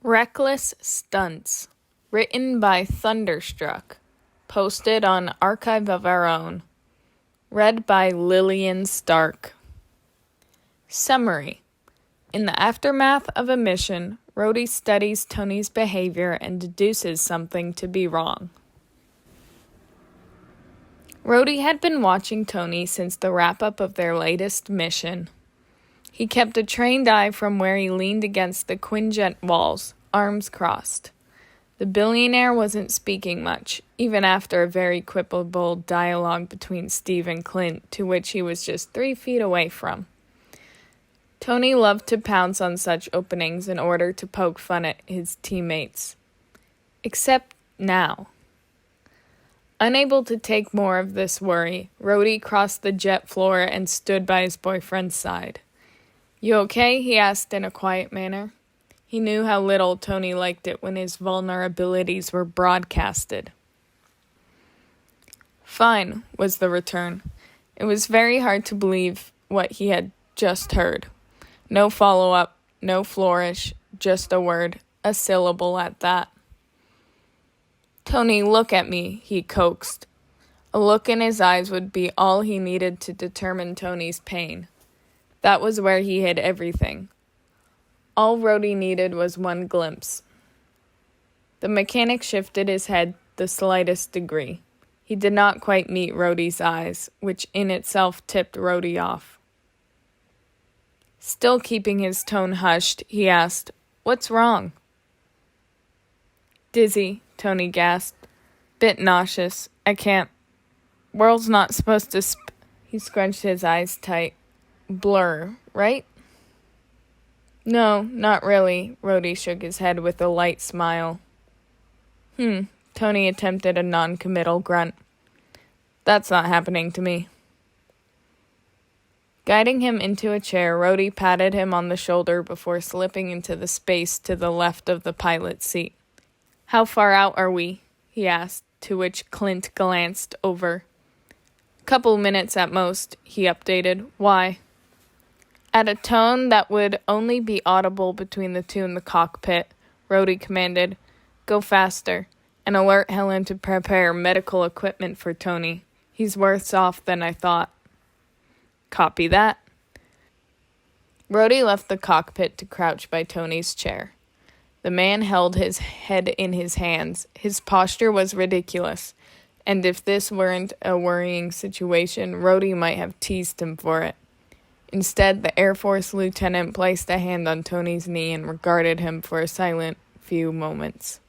Reckless Stunts, written by Thunderrrstruck, posted on Archive of Our Own, read by Lillian Stark. Summary. In the aftermath of a mission, Rhodey studies Tony's behaviour and deduces something to be wrong. Rhodey had been watching Tony since the wrap-up of their latest mission. He kept a trained eye from where he leaned against the Quinjet walls, arms crossed. The billionaire wasn't speaking much, even after a very quibble dialogue between Steve and Clint, to which he was just 3 feet away from. Tony loved to pounce on such openings in order to poke fun at his teammates. Except now. Unable to take more of this worry, Rhodey crossed the jet floor and stood by his boyfriend's side. "You okay?" he asked in a quiet manner. He knew how little Tony liked it when his vulnerabilities were broadcasted. "Fine," was the return. It was very hard to believe what he had just heard. No follow-up, no flourish, just a word, a syllable at that. "Tony, look at me," he coaxed. A look in his eyes would be all he needed to determine Tony's pain. That was where he hid everything. All Rhodey needed was one glimpse. The mechanic shifted his head the slightest degree. He did not quite meet Rhodey's eyes, which in itself tipped Rhodey off. Still keeping his tone hushed, he asked, "What's wrong?" "Dizzy," Tony gasped. "Bit nauseous. I can't. World's not supposed to He scrunched his eyes tight. "Blur, right?" "No, not really." Rhodey shook his head with a light smile. Tony attempted a non-committal grunt. "That's not happening to me." Guiding him into a chair, Rhodey patted him on the shoulder before slipping into the space to the left of the pilot's seat. "How far out are we?" he asked, to which Clint glanced over. "Couple minutes at most," he updated. "Why?" At a tone that would only be audible between the two in the cockpit, Rhodey commanded, "Go faster, and alert Helen to prepare medical equipment for Tony. He's worse off than I thought." "Copy that." Rhodey left the cockpit to crouch by Tony's chair. The man held his head in his hands. His posture was ridiculous, and if this weren't a worrying situation, Rhodey might have teased him for it. Instead, the Air Force lieutenant placed a hand on Tony's knee and regarded him for a silent few moments.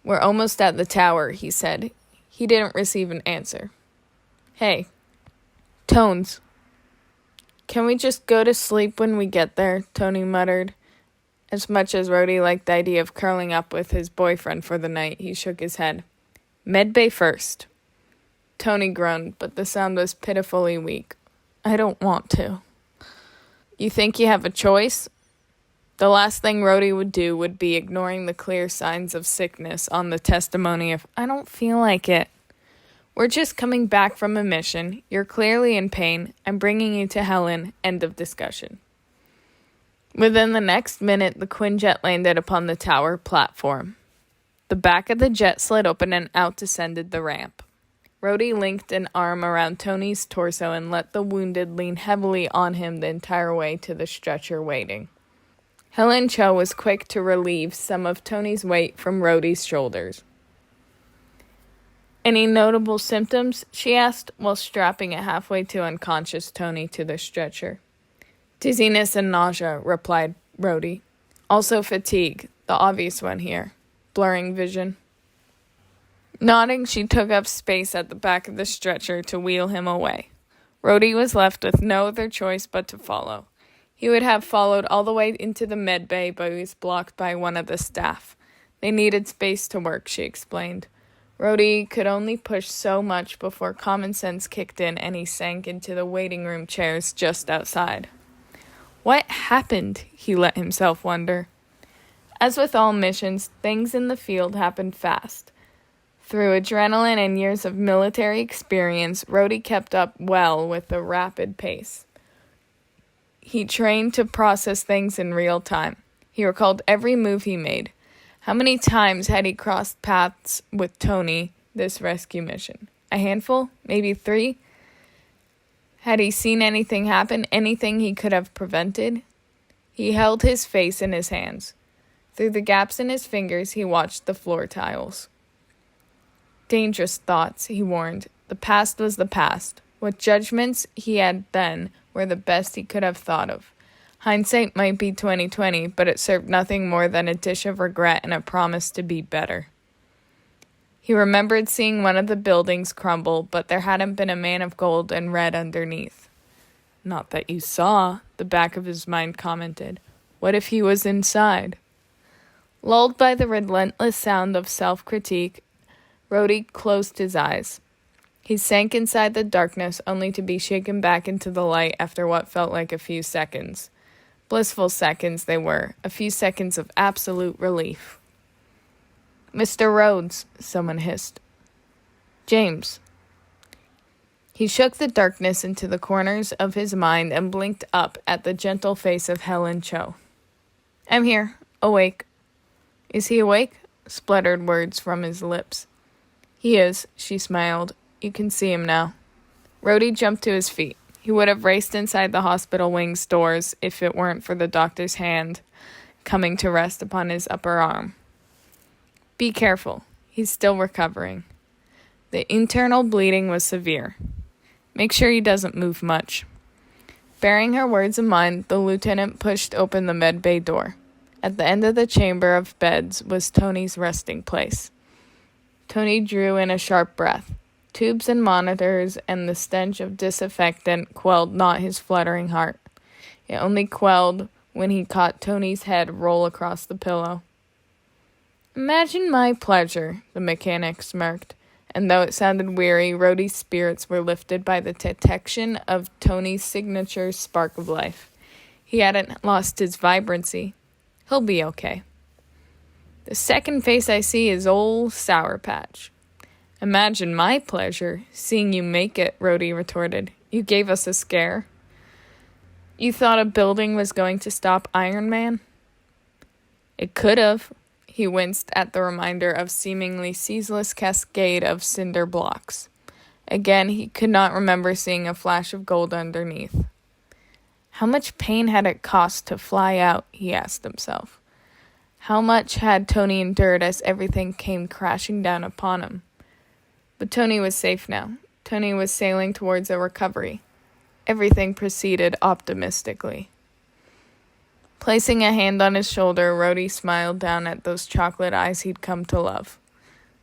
"We're almost at the tower," he said. He didn't receive an answer. "Hey. Tones. Can we just go to sleep when we get there?" Tony muttered. As much as Rhodey liked the idea of curling up with his boyfriend for the night, he shook his head. "Medbay first." Tony groaned, but the sound was pitifully weak. "I don't want to." "You think you have a choice?" The last thing Rhodey would do would be ignoring the clear signs of sickness on the testimony of, "I don't feel like it." "We're just coming back from a mission. You're clearly in pain. I'm bringing you to Helen." End of discussion. Within the next minute, the Quinjet landed upon the tower platform. The back of the jet slid open and out descended the ramp. Rhodey linked an arm around Tony's torso and let the wounded lean heavily on him the entire way to the stretcher waiting. Helen Cho was quick to relieve some of Tony's weight from Rhodey's shoulders. "Any notable symptoms?" she asked, while strapping a halfway to unconscious Tony to the stretcher. "Dizziness and nausea," replied Rhodey. "Also fatigue, the obvious one here. Blurring vision." Nodding, she took up space at the back of the stretcher to wheel him away. Rhodey was left with no other choice but to follow. He would have followed all the way into the med bay, but he was blocked by one of the staff. They needed space to work, she explained. Rhodey could only push so much before common sense kicked in and he sank into the waiting room chairs just outside. What happened? He let himself wonder. As with all missions, things in the field happened fast. Through adrenaline and years of military experience, Rhodey kept up well with the rapid pace. He trained to process things in real time. He recalled every move he made. How many times had he crossed paths with Tony this rescue mission? A handful? Maybe 3? Had he seen anything happen? Anything he could have prevented? He held his face in his hands. Through the gaps in his fingers, he watched the floor tiles. Dangerous thoughts, he warned. The past was the past. What judgments he had then were the best he could have thought of. Hindsight might be 20/20, but it served nothing more than a dish of regret and a promise to be better. He remembered seeing one of the buildings crumble, but there hadn't been a man of gold and red underneath. Not that you saw, the back of his mind commented. What if he was inside? Lulled by the relentless sound of self-critique, Rhodey closed his eyes. He sank inside the darkness, only to be shaken back into the light after what felt like a few seconds. Blissful seconds they were, a few seconds of absolute relief. "Mr. Rhodes," someone hissed. "James." He shook the darkness into the corners of his mind and blinked up at the gentle face of Helen Cho. "I'm here, awake." "Is he awake?" spluttered words from his lips. "He is," she smiled. "You can see him now." Rhodey jumped to his feet. He would have raced inside the hospital wing's doors if it weren't for the doctor's hand coming to rest upon his upper arm. "Be careful. He's still recovering." The internal bleeding was severe. "Make sure he doesn't move much." Bearing her words in mind, the lieutenant pushed open the medbay door. At the end of the chamber of beds was Tony's resting place. Tony drew in a sharp breath. Tubes and monitors and the stench of disinfectant quelled not his fluttering heart. It only quelled when he caught Tony's head roll across the pillow. "Imagine my pleasure," the mechanic smirked, and though it sounded weary, Rhodey's spirits were lifted by the detection of Tony's signature spark of life. He hadn't lost his vibrancy. He'll be okay. "The second face I see is old Sour Patch." "Imagine my pleasure, seeing you make it," Rhodey retorted. "You gave us a scare." "You thought a building was going to stop Iron Man?" "It could have." He winced at the reminder of seemingly ceaseless cascade of cinder blocks. Again, he could not remember seeing a flash of gold underneath. How much pain had it cost to fly out, he asked himself. How much had Tony endured as everything came crashing down upon him? But Tony was safe now. Tony was sailing towards a recovery. Everything proceeded optimistically. Placing a hand on his shoulder, Rhodey smiled down at those chocolate eyes he'd come to love.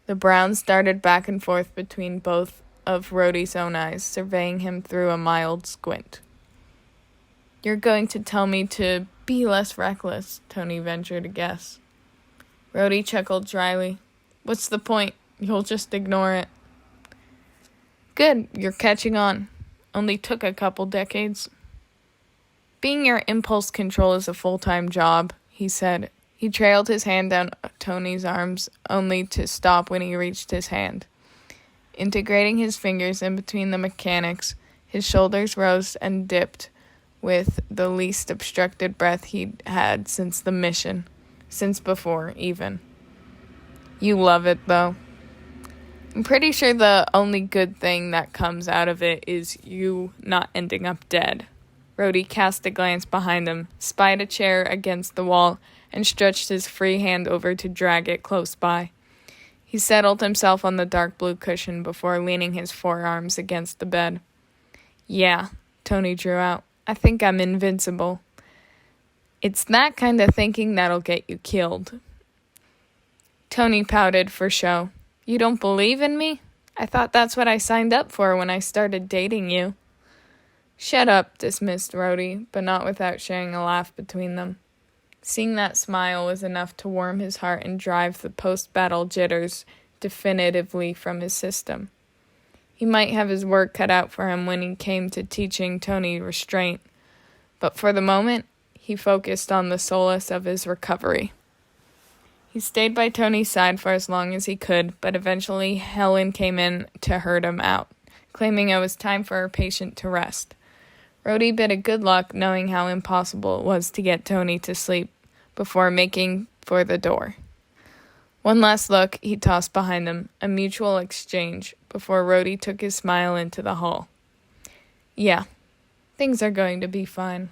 The browns darted back and forth between both of Rhodey's own eyes, surveying him through a mild squint. "You're going to tell me to be less reckless," Tony ventured to guess. Rhodey chuckled dryly. "What's the point? You'll just ignore it." "Good, you're catching on. Only took a couple decades." "Being your impulse control is a full-time job," he said. He trailed his hand down Tony's arms, only to stop when he reached his hand. Integrating his fingers in between the mechanics, his shoulders rose and dipped with the least obstructed breath he'd had since the mission, since before, even. "You love it, though." "I'm pretty sure the only good thing that comes out of it is you not ending up dead." Rhodey cast a glance behind him, spied a chair against the wall, and stretched his free hand over to drag it close by. He settled himself on the dark blue cushion before leaning his forearms against the bed. "Yeah," Tony drew out. "I think I'm invincible." "It's that kind of thinking that'll get you killed." Tony pouted for show. "You don't believe in me? I thought that's what I signed up for when I started dating you." "Shut up," dismissed Rhodey, but not without sharing a laugh between them. Seeing that smile was enough to warm his heart and drive the post-battle jitters definitively from his system. He might have his work cut out for him when he came to teaching Tony restraint, but for the moment, he focused on the solace of his recovery. He stayed by Tony's side for as long as he could, but eventually Helen came in to herd him out, claiming it was time for her patient to rest. Rhodey bid a good luck, knowing how impossible it was to get Tony to sleep, before making for the door. One last look he tossed behind them, a mutual exchange, before Rhodey took his smile into the hall. Yeah, things are going to be fine.